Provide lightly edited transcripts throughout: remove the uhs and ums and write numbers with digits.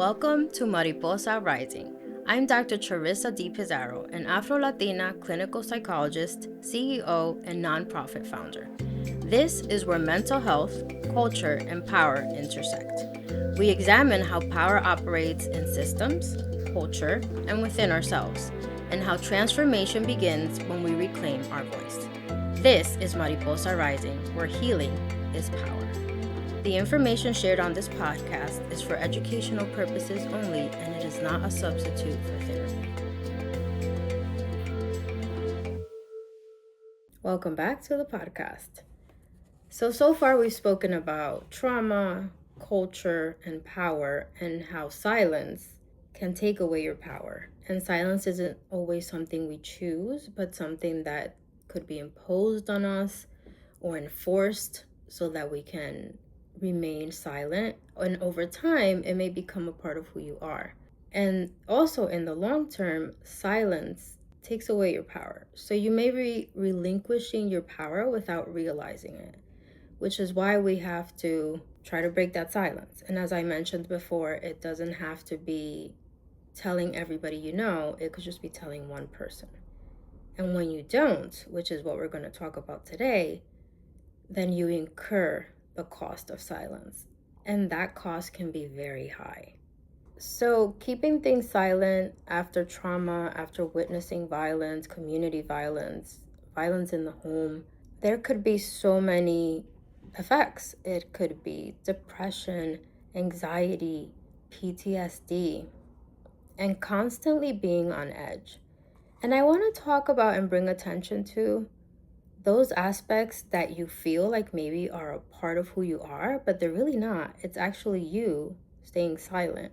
Welcome to Mariposa Rising. I'm Dr. Charissa D Pizarro, an Afro-Latina clinical psychologist, CEO, and nonprofit founder. This is where mental health, culture, and power intersect. We examine how power operates in systems, culture, and within ourselves, and how transformation begins when we reclaim our voice. This is Mariposa Rising, where healing is power. The information shared on this podcast is for educational purposes only, and it is not a substitute for therapy. Welcome back to the podcast. So far we've spoken about trauma, culture, and power, and how silence can take away your power. And silence isn't always something we choose, but something that could be imposed on us or enforced so that we can remain silent, and over time it may become a part of who you are. And also in the long term, silence takes away your power, so you may be relinquishing your power without realizing it, which is why we have to try to break that silence. And as I mentioned before, it doesn't have to be telling everybody you know, it could just be telling one person. And when you don't, which is what we're going to talk about today, then you incur the cost of silence, and that cost can be very high. So keeping things silent after trauma, after witnessing violence, community violence, violence in the home, there could be so many effects. It could be depression, anxiety, PTSD, and constantly being on edge. And I want to talk about and bring attention to those aspects that you feel like maybe are a part of who you are, but they're really not. It's actually you staying silent.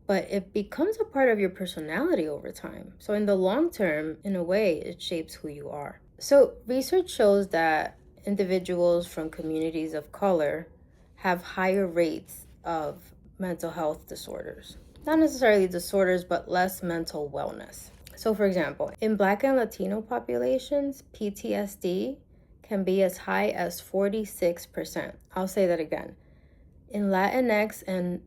But it becomes a part of your personality over time. So in the long term, in a way, it shapes who you are. So research shows that individuals from communities of color have higher rates of mental health disorders. Not necessarily disorders, but less mental wellness. So for example, in Black and Latino populations, PTSD can be as high as 46%. I'll say that again. In Latinx and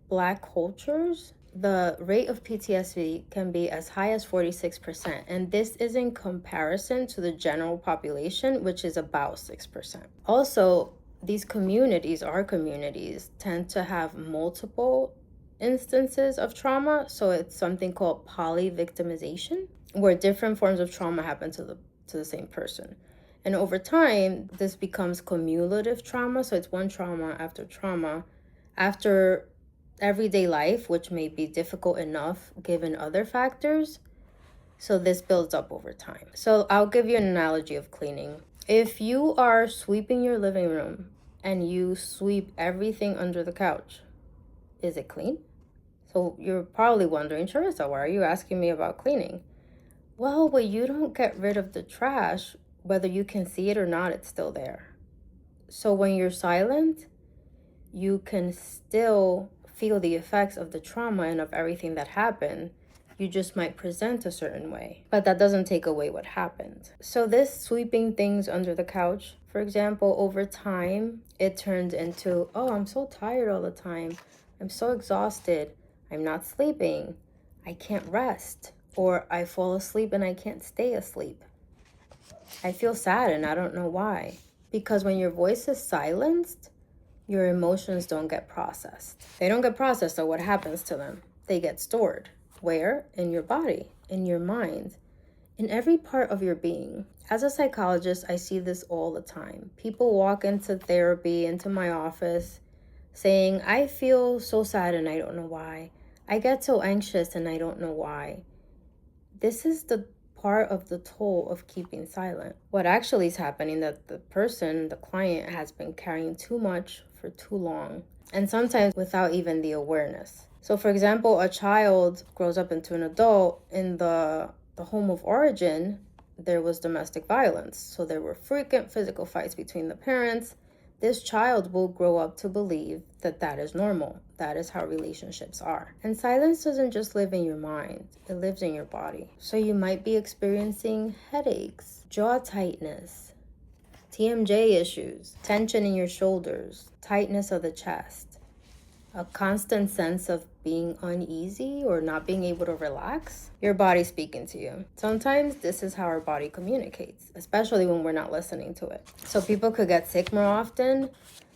Black cultures, the rate of PTSD can be as high as 46%. And this is in comparison to the general population, which is about 6%. Also, these communities, our communities, tend to have multiple instances of trauma, so it's something called poly-victimization, where different forms of trauma happen to the same person. And over time, this becomes cumulative trauma, so it's one trauma after everyday life, which may be difficult enough given other factors. So this builds up over time. So I'll give you an analogy of cleaning. If you are sweeping your living room and you sweep everything under the couch, is it clean? So you're probably wondering, Charissa, why are you asking me about cleaning? Well, but you don't get rid of the trash, whether you can see it or not, it's still there. So when you're silent, you can still feel the effects of the trauma and of everything that happened. You just might present a certain way, but that doesn't take away what happened. So this sweeping things under the couch, for example, over time, it turns into, oh, I'm so tired all the time. I'm so exhausted. I'm not sleeping. I can't rest. Or I fall asleep and I can't stay asleep. I feel sad and I don't know why. Because when your voice is silenced, your emotions don't get processed. They don't get processed, so what happens to them? They get stored. Where? In your body, in your mind, in every part of your being. As a psychologist, I see this all the time. People walk into therapy, into my office, saying, I feel so sad and I don't know why. I get so anxious and I don't know why. This is the part of the toll of keeping silent. What actually is happening that the person, the client, has been carrying too much for too long, and sometimes without even the awareness. So for example, a child grows up into an adult. In the home of origin, there was domestic violence. So there were frequent physical fights between the parents. This child will grow up to believe that that is normal. That is how relationships are. And silence doesn't just live in your mind, it lives in your body. So you might be experiencing headaches, jaw tightness, TMJ issues, tension in your shoulders, tightness of the chest, a constant sense of being uneasy or not being able to relax, your body's speaking to you. Sometimes this is how our body communicates, especially when we're not listening to it. So people could get sick more often.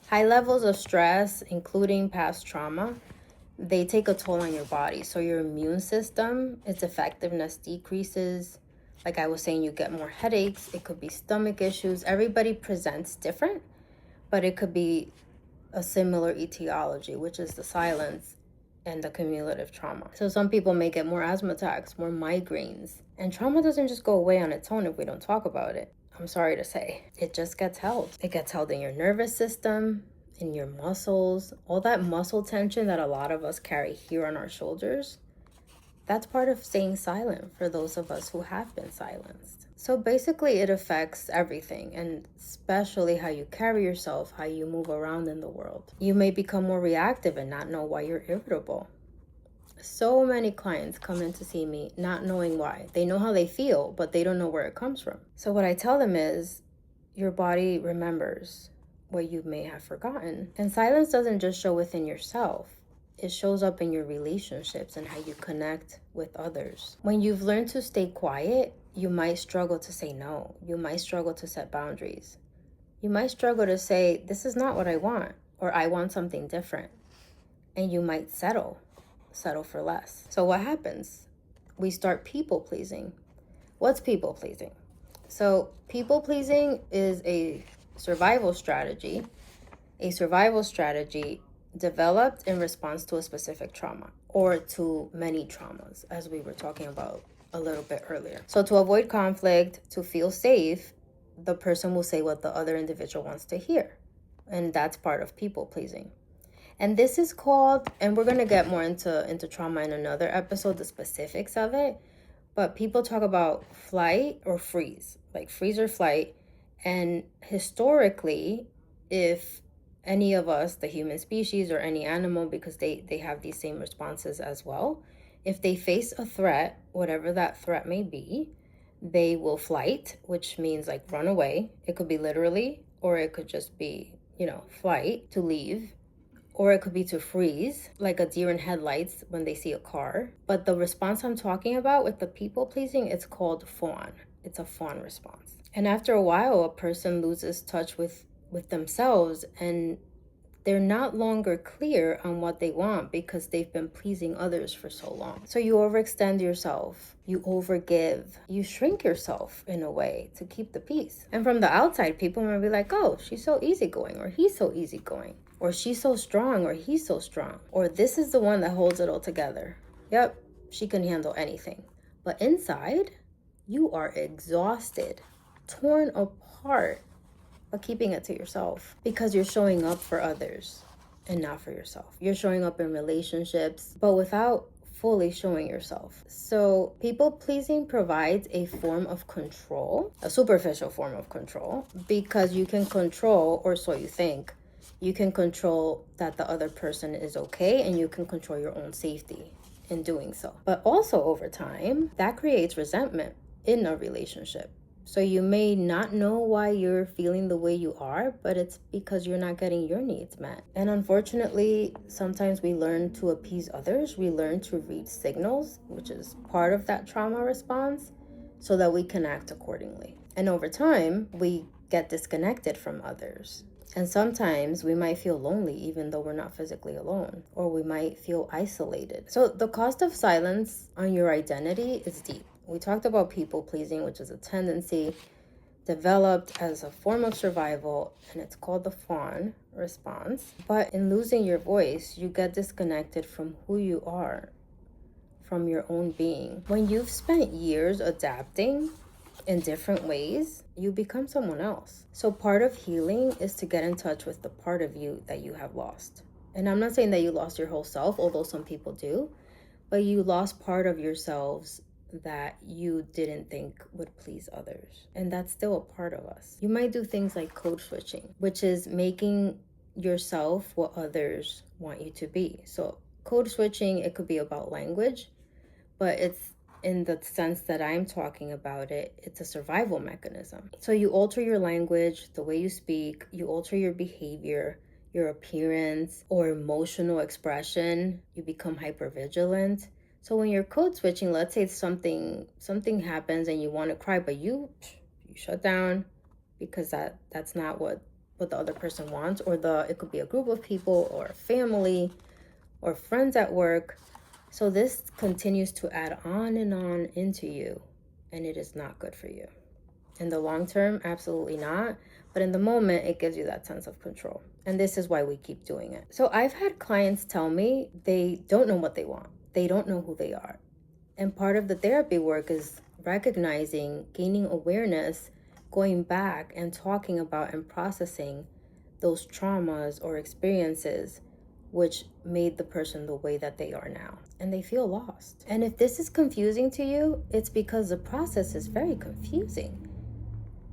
High levels of stress, including past trauma, they take a toll on your body. So your immune system, its effectiveness decreases. Like I was saying, you get more headaches. It could be stomach issues. Everybody presents different, but it could be a similar etiology, which is the silence and the cumulative trauma. So some people may get more asthma attacks, more migraines. And trauma doesn't just go away on its own if we don't talk about it. I'm sorry to say. It just gets held. It gets held in your nervous system, in your muscles, all that muscle tension that a lot of us carry here on our shoulders. That's part of staying silent for those of us who have been silenced. So basically it affects everything, and especially how you carry yourself, how you move around in the world. You may become more reactive and not know why you're irritable. So many clients come in to see me not knowing why. They know how they feel, but they don't know where it comes from. So what I tell them is, your body remembers what you may have forgotten. And silence doesn't just show within yourself. It shows up in your relationships and how you connect with others. When you've learned to stay quiet, you might struggle to say no. You might struggle to set boundaries. You might struggle to say, this is not what I want, or I want something different. And you might settle for less. So what happens? We start people pleasing. What's people pleasing? So people pleasing is a survival strategy developed in response to a specific trauma or to many traumas, as we were talking about a little bit earlier. So to avoid conflict, to feel safe, the person will say what the other individual wants to hear. And that's part of people pleasing. And this is called, and we're going to get more into trauma in another episode, the specifics of it. But people talk about flight or freeze, like freeze or flight. And historically, if any of us, the human species or any animal, because they have these same responses as well, if they face a threat, whatever that threat may be, they will flight, which means like run away. It could be literally, or it could just be, flight, to leave. Or it could be to freeze, like a deer in headlights when they see a car. But the response I'm talking about with the people pleasing, it's called fawn. It's a fawn response. And after a while, a person loses touch with themselves, and they're not longer clear on what they want because they've been pleasing others for so long. So you overextend yourself, you overgive, you shrink yourself in a way to keep the peace. And from the outside, people might be like, oh, she's so easygoing, or he's so easygoing. Or she's so strong, or he's so strong. Or this is the one that holds it all together. Yep, she can handle anything. But inside, you are exhausted, torn apart, but keeping it to yourself. Because you're showing up for others and not for yourself. You're showing up in relationships, but without fully showing yourself. So people pleasing provides a form of control, a superficial form of control, because you can control, or so you think, you can control that the other person is okay, and you can control your own safety in doing so. But also over time, that creates resentment in a relationship. So you may not know why you're feeling the way you are, but it's because you're not getting your needs met. And unfortunately, sometimes we learn to appease others. We learn to read signals, which is part of that trauma response, so that we can act accordingly. And over time, we get disconnected from others. And sometimes we might feel lonely even though we're not physically alone, or we might feel isolated. So the cost of silence on your identity is deep. We talked about people pleasing, which is a tendency developed as a form of survival, and it's called the fawn response. But in losing your voice, you get disconnected from who you are, from your own being. When you've spent years adapting in different ways, you become someone else. So part of healing is to get in touch with the part of you that you have lost. And I'm not saying that you lost your whole self, although some people do, but you lost part of yourselves that you didn't think would please others. And that's still a part of us. You might do things like code switching, which is making yourself what others want you to be. So code switching, it could be about language, but it's in the sense that I'm talking about it, it's a survival mechanism. So you alter your language, the way you speak, you alter your behavior, your appearance, or emotional expression, you become hypervigilant. So when you're code switching, let's say something happens and you want to cry, but you shut down because that's not what the other person wants, or it could be a group of people or a family or friends at work. So this continues to add on and on into you, and it is not good for you. In the long term, absolutely not. But in the moment, it gives you that sense of control. And this is why we keep doing it. So I've had clients tell me they don't know what they want. They don't know who they are. And part of the therapy work is recognizing, gaining awareness, going back and talking about and processing those traumas or experiences which made the person the way that they are now. And they feel lost. And if this is confusing to you, it's because the process is very confusing.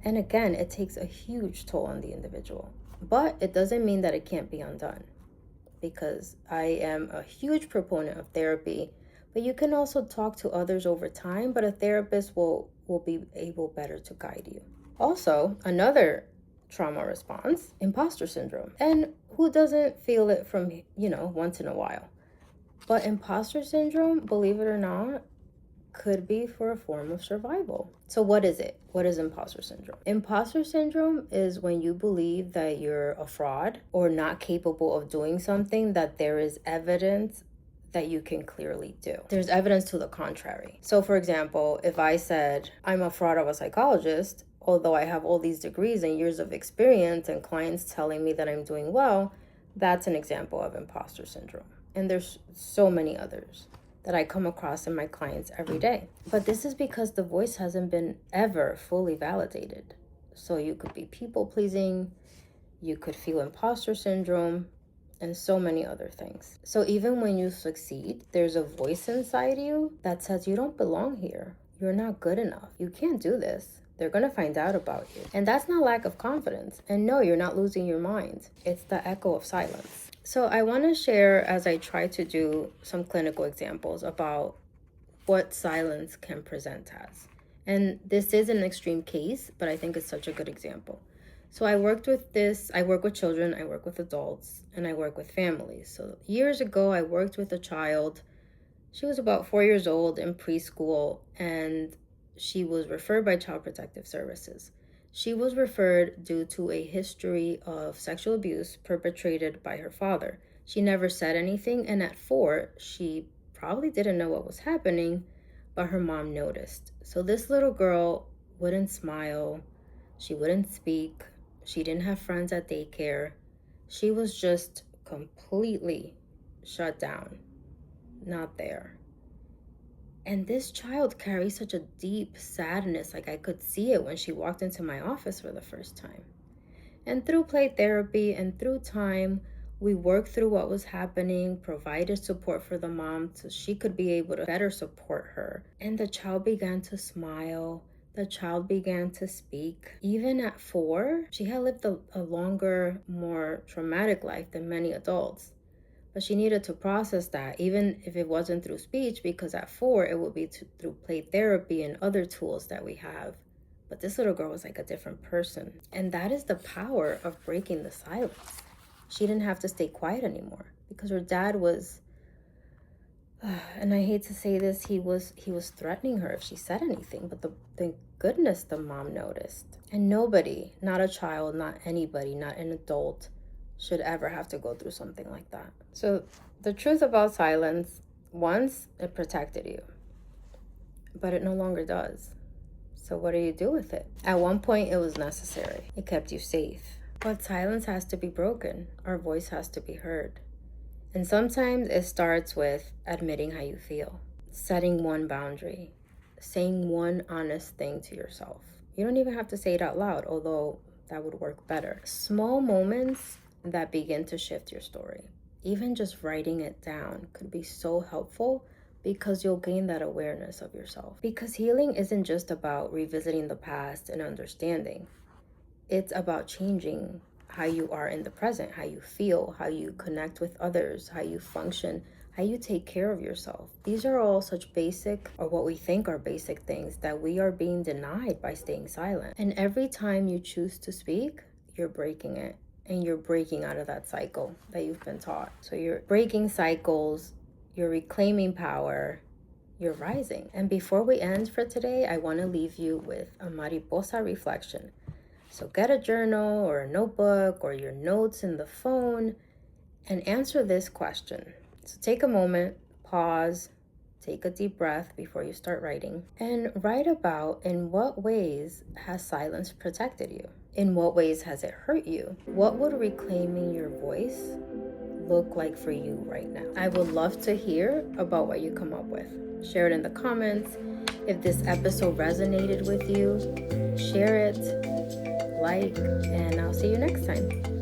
And again, it takes a huge toll on the individual. But it doesn't mean that it can't be undone, because I am a huge proponent of therapy. But you can also talk to others over time, but a therapist will be able better to guide you. Also, another trauma response, imposter syndrome. And who doesn't feel it from, once in a while? But imposter syndrome, believe it or not, could be for a form of survival. So what is it? What is imposter syndrome? Imposter syndrome is when you believe that you're a fraud or not capable of doing something that there is evidence that you can clearly do. There's evidence to the contrary. So for example, if I said I'm a fraud of a psychologist, although I have all these degrees and years of experience and clients telling me that I'm doing well, that's an example of imposter syndrome. And there's so many others that I come across in my clients every day. But this is because the voice hasn't been ever fully validated. So you could be people pleasing, you could feel imposter syndrome, and so many other things. So even when you succeed, there's a voice inside you that says you don't belong here. You're not good enough. You can't do this. They're gonna find out about you. And that's not lack of confidence. And no, you're not losing your mind. It's the echo of silence. So I want to share, as I try to do, some clinical examples about what silence can present as. And this is an extreme case, but I think it's such a good example. So I work with children, I work with adults, and I work with families. So years ago, I worked with a child. She was about 4 years old in preschool, and she was referred by Child Protective Services. She was referred due to a history of sexual abuse perpetrated by her father. She never said anything, and at 4, she probably didn't know what was happening, but her mom noticed. So this little girl wouldn't smile, she wouldn't speak, she didn't have friends at daycare. She was just completely shut down, not there. And this child carries such a deep sadness, like I could see it when she walked into my office for the first time. And through play therapy and through time, we worked through what was happening, provided support for the mom so she could be able to better support her. And the child began to smile. The child began to speak. Even at 4, she had lived a longer, more traumatic life than many adults. But she needed to process that, even if it wasn't through speech, because at 4, it would be through play therapy and other tools that we have. But this little girl was like a different person. And that is the power of breaking the silence. She didn't have to stay quiet anymore because her dad was, and I hate to say this, he was threatening her if she said anything. But thank goodness the mom noticed. And nobody, not a child, not anybody, not an adult, should ever have to go through something like that. So the truth about silence, once it protected you, but it no longer does. So what do you do with it? At one point it was necessary. It kept you safe. But silence has to be broken. Our voice has to be heard. And sometimes it starts with admitting how you feel, setting one boundary, saying one honest thing to yourself. You don't even have to say it out loud, although that would work better. Small moments that begin to shift your story. Even just writing it down could be so helpful because you'll gain that awareness of yourself. Because healing isn't just about revisiting the past and understanding. It's about changing how you are in the present, how you feel, how you connect with others, how you function, how you take care of yourself. These are all such basic, or what we think are basic things, that we are being denied by staying silent. And every time you choose to speak, you're breaking it. and you're breaking out of that cycle that you've been taught. So you're breaking cycles, you're reclaiming power, you're rising. And before we end for today, I want to leave you with a Mariposa reflection. So get a journal or a notebook or your notes in the phone and answer this question. So take a moment, pause, take a deep breath before you start writing, and write about in what ways has silence protected you? In what ways has it hurt you? What would reclaiming your voice look like for you right now? I would love to hear about what you come up with. Share it in the comments. If this episode resonated with you, share it, like, and I'll see you next time.